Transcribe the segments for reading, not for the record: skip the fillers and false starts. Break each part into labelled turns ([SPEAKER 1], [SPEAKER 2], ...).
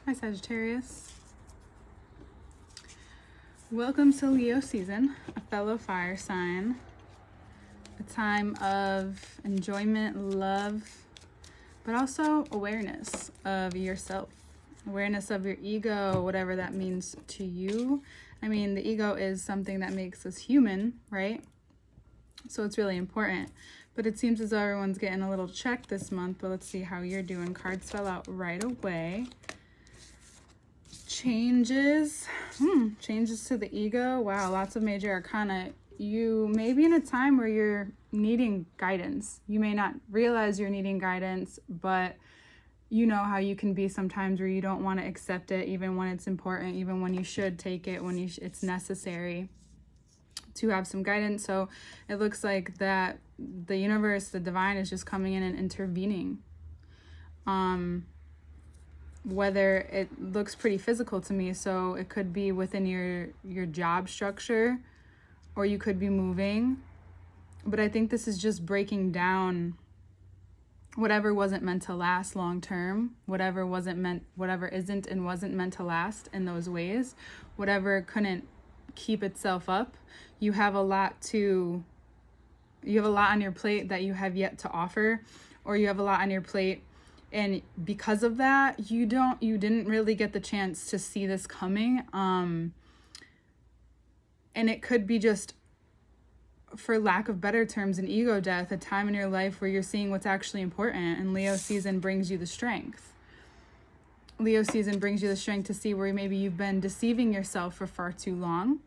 [SPEAKER 1] Hi Sagittarius. Welcome to Leo season, a fellow fire sign. A time of enjoyment, love, but also awareness of yourself. Awareness of your ego, whatever that means to you. I mean, the ego is something that makes us human, right? So it's really important. But it seems as though everyone's getting a little check this month. But let's see how you're doing. Cards fell out right away. Changes to the ego. Wow, lots of major arcana. You may be in a time where you're needing guidance. You may not realize you're needing guidance, but you know how you can be sometimes where you don't want to accept it, even when it's important, even when you should take it, when it's necessary to have some guidance. So it looks like that the universe, the divine, is just coming in and intervening. Whether it looks pretty physical to me, so it could be within your job structure, or you could be moving. But I think this is just breaking down whatever wasn't meant to last long term, whatever isn't and wasn't meant to last in those ways, whatever couldn't keep itself up. You have a lot on your plate that you have yet to offer, or you have a lot on your plate, and because of that, you didn't really get the chance to see this coming. And it could be just, for lack of better terms, an ego death, a time in your life where you're seeing what's actually important. And Leo season brings you the strength. Leo season brings you the strength to see where maybe you've been deceiving yourself for far too long,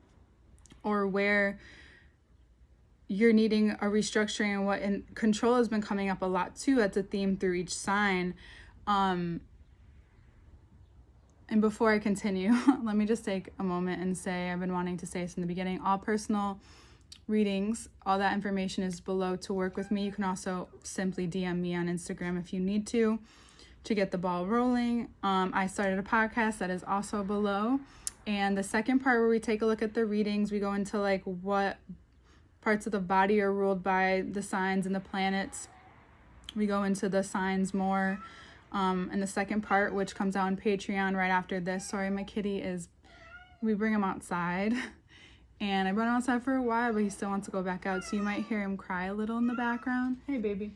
[SPEAKER 1] or where you're needing a restructuring, and control has been coming up a lot too. That's a theme through each sign. And before I continue, let me just take a moment and say, I've been wanting to say this in the beginning, all personal readings, all that information is below to work with me. You can also simply DM me on Instagram if you need to get the ball rolling. I started a podcast that is also below. And the second part, where we take a look at the readings, we go into like what parts of the body are ruled by the signs and the planets. We go into the signs more in the second part, which comes out on Patreon right after this. Sorry, my kitty we bring him outside. And I brought him outside for a while, but he still wants to go back out. So you might hear him cry a little in the background. Hey, baby.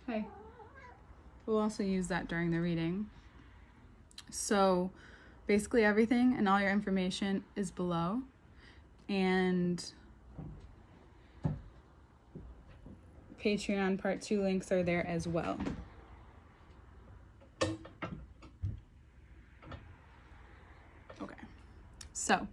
[SPEAKER 1] Hey. We'll also use that during the reading. So basically everything and all your information is below. And Patreon part 2 links are there as well. Okay. So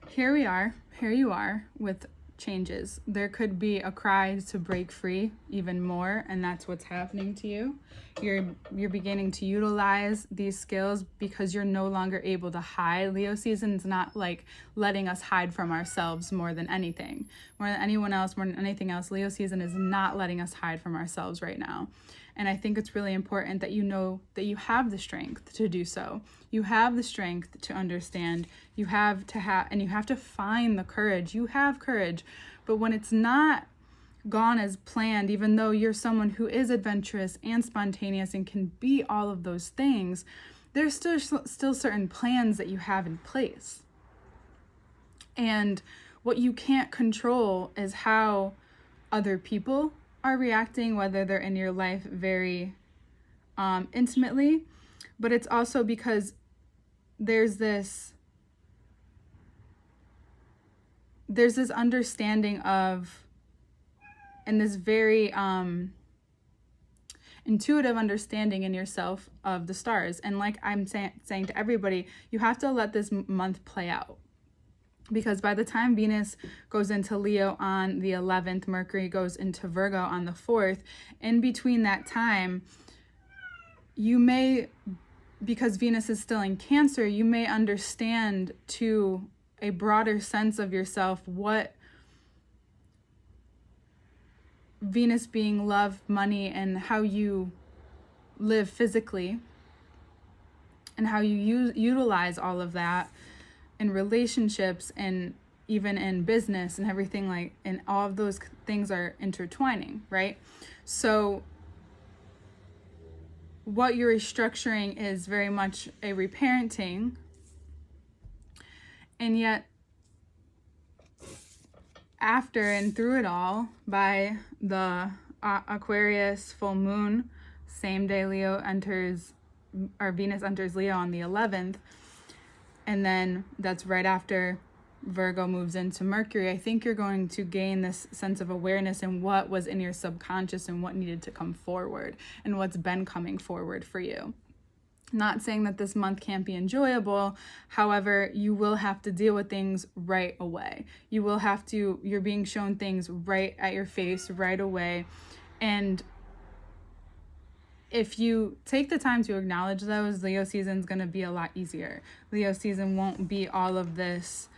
[SPEAKER 1] here you are with changes. There could be a cry to break free even more, and that's what's happening to you. You're beginning to utilize these skills because you're no longer able to hide. Leo season's not like letting us hide from ourselves more than anything, more than anyone else, more than anything else. Leo season is not letting us hide from ourselves right now. And I think it's really important that you know that you have the strength to do so. You have the strength to understand. You have to find the courage. You have courage. But when it's not gone as planned, even though you're someone who is adventurous and spontaneous and can be all of those things, there's still certain plans that you have in place. And what you can't control is how other people are reacting, whether they're in your life very intimately, but it's also because there's this understanding of, and this very intuitive understanding in yourself of the stars. And like I'm saying to everybody, you have to let this month play out. Because by the time Venus goes into Leo on the 11th, Mercury goes into Virgo on the 4th, in between that time, you may, because Venus is still in Cancer, you may understand to a broader sense of yourself what Venus being love, money, and how you live physically, and how you utilize all of that in relationships and even in business and everything, and all of those things are intertwining, right? So what you're restructuring is very much a reparenting. And yet, after and through it all, by the Aquarius full moon, same day Venus enters Leo on the 11th, and then that's right after Virgo moves into Mercury. I think you're going to gain this sense of awareness in what was in your subconscious and what needed to come forward and what's been coming forward for you. Not saying that this month can't be enjoyable. However, you will have to deal with things right away. You're being shown things right at your face right away. And if you take the time to acknowledge those, Leo season is going to be a lot easier. Leo season won't be all of this,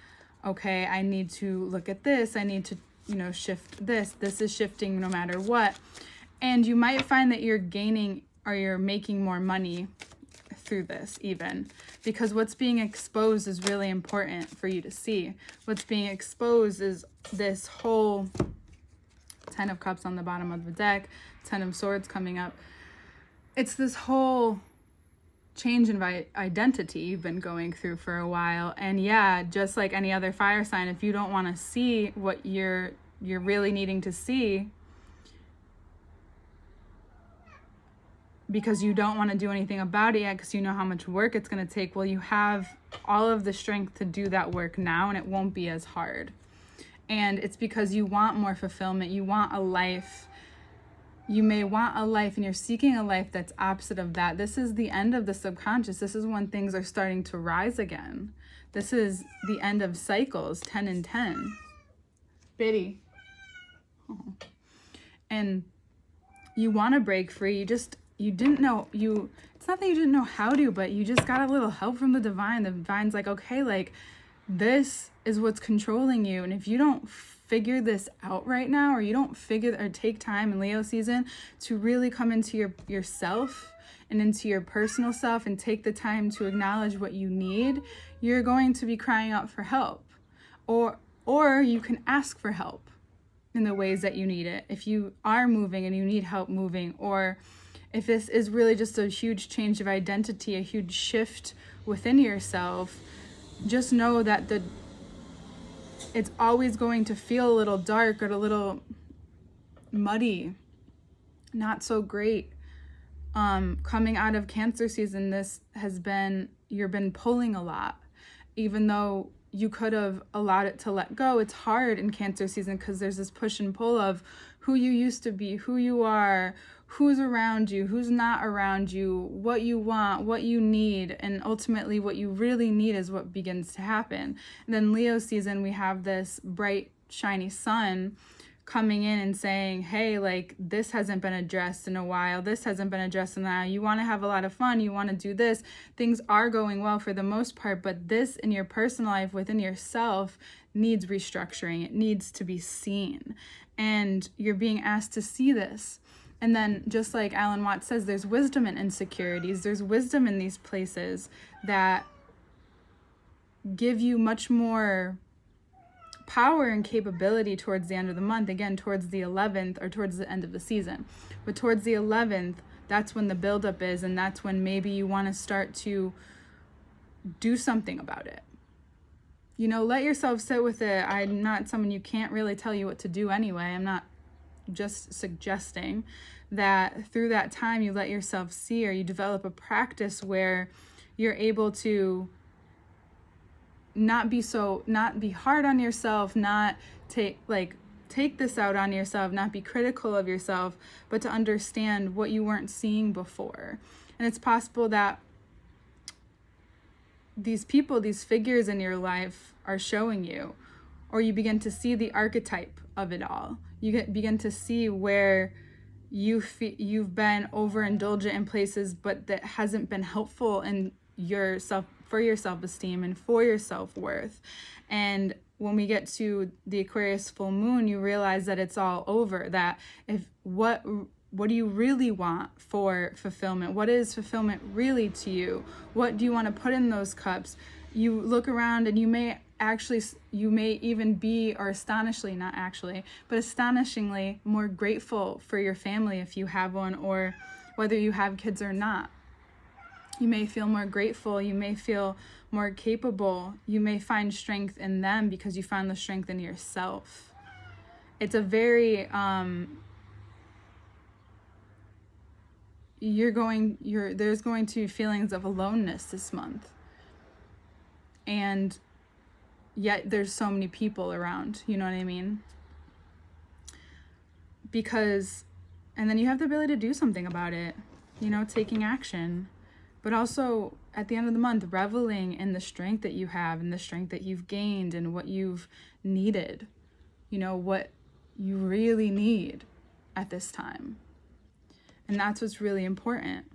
[SPEAKER 1] okay, I need to look at this. I need to, shift this. This is shifting no matter what. And you might find that you're gaining or you're making more money through this even, because what's being exposed is really important for you to see. What's being exposed is this whole 10 of Cups on the bottom of the deck, 10 of Swords coming up. It's this whole change in identity you've been going through for a while. And yeah, just like any other fire sign, if you don't want to see what you're really needing to see, because you don't want to do anything about it yet because you know how much work it's going to take, well, you have all of the strength to do that work now, and it won't be as hard. And it's because you want more fulfillment. You want a life. You may want a life, and you're seeking a life that's opposite of that. This is the end of the subconscious. This is when things are starting to rise again. This is the end of cycles, 10 and 10. Biddy. Oh. And you want to break free. You didn't know, it's not that you didn't know how to, but you just got a little help from the divine. The divine's like, okay, like, this is what's controlling you. And if you don't figure this out right now, or you don't take time in Leo season to really come into yourself and into your personal self and take the time to acknowledge what you need, you're going to be crying out for help. Or you can ask for help in the ways that you need it. If you are moving and you need help moving, or if this is really just a huge change of identity, a huge shift within yourself, just know that it's always going to feel a little dark or a little muddy, not so great. Coming out of Cancer season, you've been pulling a lot, even though you could have allowed it to let go. It's hard in Cancer season because there's this push and pull of who you used to be, who you are, who's around you, who's not around you, what you want, what you need, and ultimately what you really need is what begins to happen. And then Leo season, we have this bright, shiny sun coming in and saying, hey, like, this hasn't been addressed in a while. This hasn't been addressed in a while. You want to have a lot of fun. You want to do this. Things are going well for the most part, but this in your personal life within yourself needs restructuring. It needs to be seen. And you're being asked to see this. And then, just like Alan Watts says, there's wisdom in insecurities. There's wisdom in these places that give you much more power and capability towards the end of the month. Again, towards the 11th or towards the end of the season. But towards the 11th, that's when the buildup is, and that's when maybe you want to start to do something about it. Let yourself sit with it. I'm not someone, you can't really tell you what to do anyway. I'm not just suggesting that through that time you let yourself see, or you develop a practice where you're able to not be hard on yourself, not take this out on yourself, not be critical of yourself, but to understand what you weren't seeing before. And it's possible that these people, these figures in your life are showing you, or you begin to see the archetype of it all. You begin to see where you've been overindulgent in places, but that hasn't been helpful in yourself, for your self-esteem and for your self-worth. And when we get to the Aquarius full moon, you realize that it's all over. That what do you really want for fulfillment? What is fulfillment really to you? What do you want to put in those cups? You look around and you may even be, or astonishingly more grateful for your family if you have one, or whether you have kids or not. You may feel more grateful. You may feel more capable. You may find strength in them because you found the strength in yourself. It's a very, there's going to be feelings of aloneness this month. And yet there's so many people around, you know what I mean? And then you have the ability to do something about it, taking action. But also, at the end of the month, reveling in the strength that you have and the strength that you've gained and what you've needed, what you really need at this time. And that's what's really important,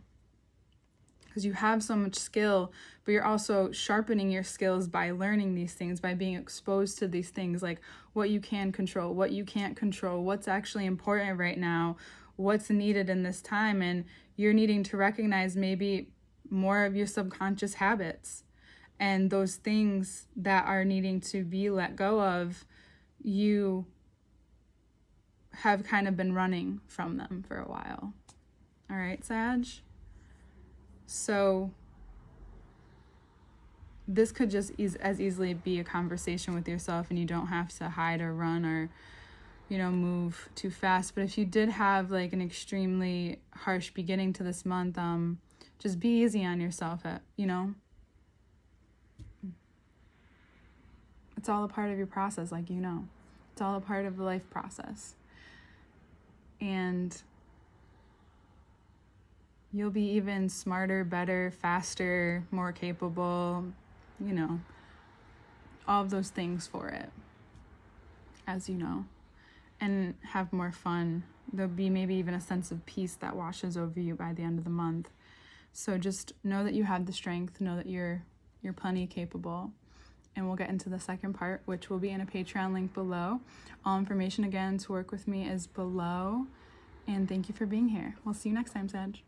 [SPEAKER 1] because you have so much skill, but you're also sharpening your skills by learning these things, by being exposed to these things, like what you can control, what you can't control, what's actually important right now, what's needed in this time. And you're needing to recognize maybe more of your subconscious habits, and those things that are needing to be let go of, you have kind of been running from them for a while. All right, Sag? So this could just as easily be a conversation with yourself, and you don't have to hide or run or, move too fast. But if you did have like an extremely harsh beginning to this month, just be easy on yourself, It's all a part of your process, It's all a part of the life process. And you'll be even smarter, better, faster, more capable, all of those things for it, as you know, and have more fun. There'll be maybe even a sense of peace that washes over you by the end of the month. So just know that you have the strength, know that you're plenty capable. And we'll get into the second part, which will be in a Patreon link below. All information again to work with me is below. And thank you for being here. We'll see you next time, Sag.